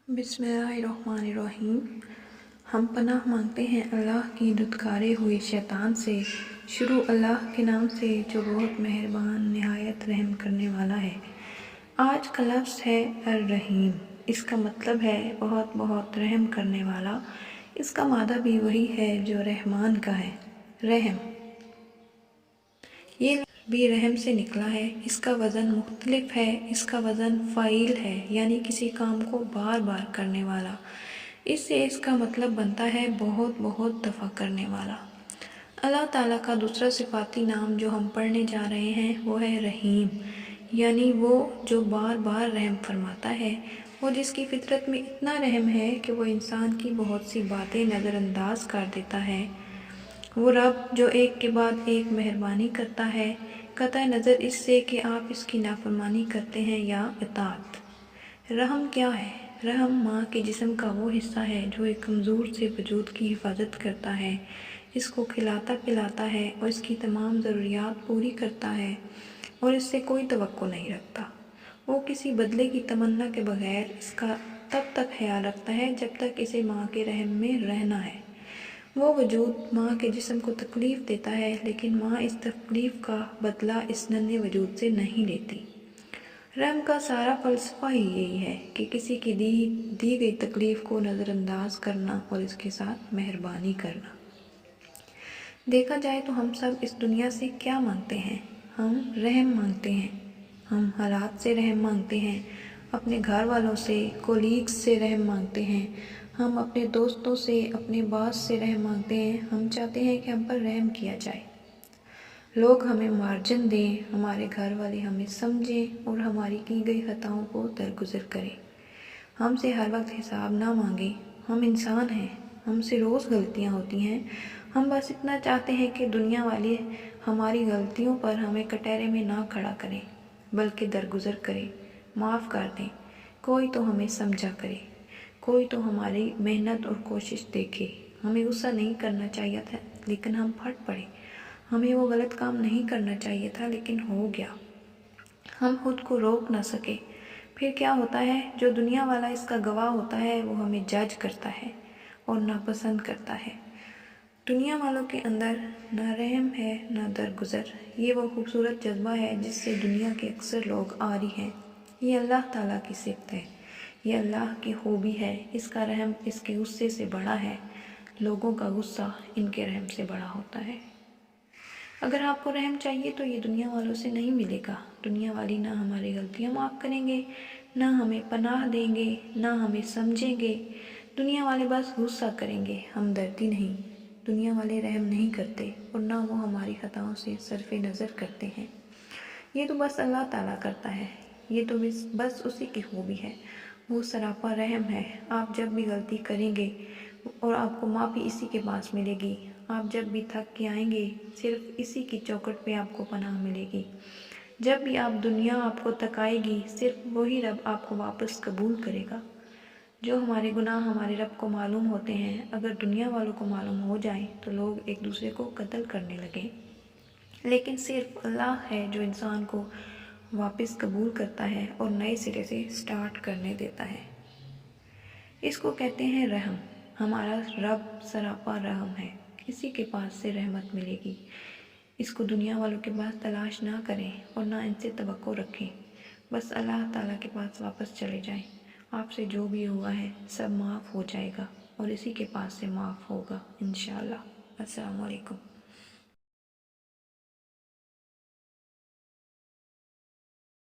بسم اللہ الرحمن الرحیم۔ ہم پناہ مانگتے ہیں اللہ کی دھتکارے ہوئے شیطان سے۔ شروع اللہ کے نام سے جو بہت مہربان نہایت رحم کرنے والا ہے۔ آج کا لفظ ہے الرحیم۔ اس کا مطلب ہے بہت بہت رحم کرنے والا۔ اس کا مادہ بھی وہی ہے جو رحمان کا ہے، رحم۔ یہ بھی رحم سے نکلا ہے۔ اس کا وزن مختلف ہے۔ اس کا وزن فعیل ہے، یعنی کسی کام کو بار بار کرنے والا۔ اس سے اس کا مطلب بنتا ہے بہت بہت دفعہ کرنے والا۔ اللہ تعالیٰ کا دوسرا صفاتی نام جو ہم پڑھنے جا رہے ہیں وہ ہے رحیم، یعنی وہ جو بار بار رحم فرماتا ہے، وہ جس کی فطرت میں اتنا رحم ہے کہ وہ انسان کی بہت سی باتیں نظر انداز کر دیتا ہے۔ وہ رب جو ایک کے بعد ایک مہربانی کرتا ہے، قطع نظر اس سے کہ آپ اس کی نافرمانی کرتے ہیں یا اطاعت۔ رحم کیا ہے؟ رحم ماں کے جسم کا وہ حصہ ہے جو ایک کمزور سے وجود کی حفاظت کرتا ہے، اس کو کھلاتا پلاتا ہے اور اس کی تمام ضروریات پوری کرتا ہے اور اس سے کوئی توقع نہیں رکھتا۔ وہ کسی بدلے کی تمنا کے بغیر اس کا تب تک خیال رکھتا ہے جب تک اسے ماں کے رحم میں رہنا ہے۔ وہ وجود ماں کے جسم کو تکلیف دیتا ہے، لیکن ماں اس تکلیف کا بدلہ اس ننھے وجود سے نہیں لیتی۔ رحم کا سارا فلسفہ ہی یہی ہے کہ کسی کی دی گئی تکلیف کو نظر انداز کرنا اور اس کے ساتھ مہربانی کرنا۔ دیکھا جائے تو ہم سب اس دنیا سے کیا مانگتے ہیں؟ ہم رحم مانگتے ہیں۔ ہم حالات سے رحم مانگتے ہیں، اپنے گھر والوں سے، کولیگز سے رحم مانگتے ہیں، ہم اپنے دوستوں سے، اپنے باس سے رحم مانگتے ہیں۔ ہم چاہتے ہیں کہ ہم پر رحم کیا جائے، لوگ ہمیں مارجن دیں، ہمارے گھر والے ہمیں سمجھیں اور ہماری کی گئی خطاؤں کو درگزر کریں، ہم سے ہر وقت حساب نہ مانگیں۔ ہم انسان ہیں، ہم سے روز غلطیاں ہوتی ہیں۔ ہم بس اتنا چاہتے ہیں کہ دنیا والے ہماری غلطیوں پر ہمیں کٹہرے میں نہ کھڑا کریں، بلکہ درگزر کریں، معاف کر دیں۔ کوئی تو ہمیں سمجھا کرے، کوئی تو ہماری محنت اور کوشش دیکھے۔ ہمیں غصہ نہیں کرنا چاہیے تھا لیکن ہم پھٹ پڑے، ہمیں وہ غلط کام نہیں کرنا چاہیے تھا لیکن ہو گیا، ہم خود کو روک نہ سکے۔ پھر کیا ہوتا ہے؟ جو دنیا والا اس کا گواہ ہوتا ہے وہ ہمیں جج کرتا ہے اور ناپسند کرتا ہے۔ دنیا والوں کے اندر نہ رحم ہے نہ درگزر۔ یہ وہ خوبصورت جذبہ ہے جس سے دنیا کے اکثر لوگ عاری ہیں۔ یہ اللہ تعالیٰ کی صفت ہے، یہ اللہ کی خوبی ہے۔ اس کا رحم اس کے غصے سے بڑا ہے، لوگوں کا غصہ ان کے رحم سے بڑا ہوتا ہے۔ اگر آپ کو رحم چاہیے تو یہ دنیا والوں سے نہیں ملے گا۔ دنیا والی نہ ہماری غلطیاں معاف کریں گے، نہ ہمیں پناہ دیں گے، نہ ہمیں سمجھیں گے۔ دنیا والے بس غصہ کریں گے، ہمدردی نہیں۔ دنیا والے رحم نہیں کرتے اور نہ وہ ہماری خطاؤں سے صرف نظر کرتے ہیں۔ یہ تو بس اللہ تعالیٰ کرتا ہے، یہ تو بس اسی کی خوبی ہے۔ وہ سراپا رحم ہے۔ آپ جب بھی غلطی کریں گے اور آپ کو معافی اسی کے پاس ملے گی۔ آپ جب بھی تھک کے آئیں گے صرف اسی کی چوکھٹ پہ آپ کو پناہ ملے گی۔ جب بھی دنیا آپ کو تکائے گی صرف وہی رب آپ کو واپس قبول کرے گا۔ جو ہمارے گناہ ہمارے رب کو معلوم ہوتے ہیں، اگر دنیا والوں کو معلوم ہو جائیں تو لوگ ایک دوسرے کو قتل کرنے لگیں، لیکن صرف اللہ ہے جو انسان کو واپس قبول کرتا ہے اور نئے سرے سے سٹارٹ کرنے دیتا ہے۔ اس کو کہتے ہیں رحم۔ ہمارا رب سراپا رحم ہے، اسی کے پاس سے رحمت ملے گی۔ اس کو دنیا والوں کے پاس تلاش نہ کریں اور نہ ان سے توقع رکھیں، بس اللہ تعالیٰ کے پاس واپس چلے جائیں۔ آپ سے جو بھی ہوا ہے سب معاف ہو جائے گا اور اسی کے پاس سے معاف ہوگا انشاءاللہ۔ السلام علیکم۔